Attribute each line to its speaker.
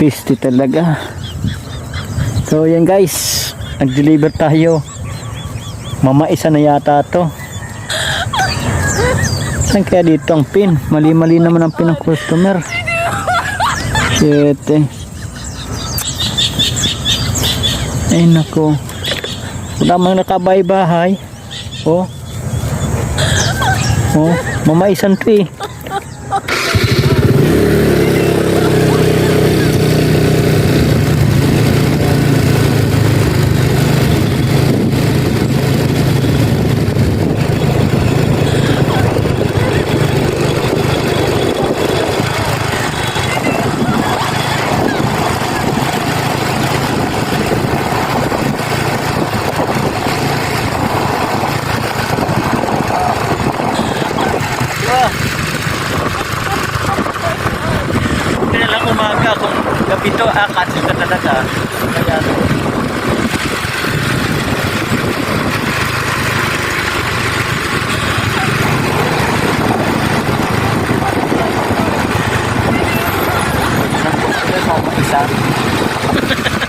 Speaker 1: Piste talaga. So yan guys, nag-deliver tayo. Mamaisa na yata to. Saan kaya dito ang pin? Mali-mali naman ang pin ng customer. Shit eh. Ay nako. Wala mang nakabahay-bahay. Oh. Oh, mamaisan to eh. Kaya lang umaga kung gabi to, cancel ka talaga. Kaya isa.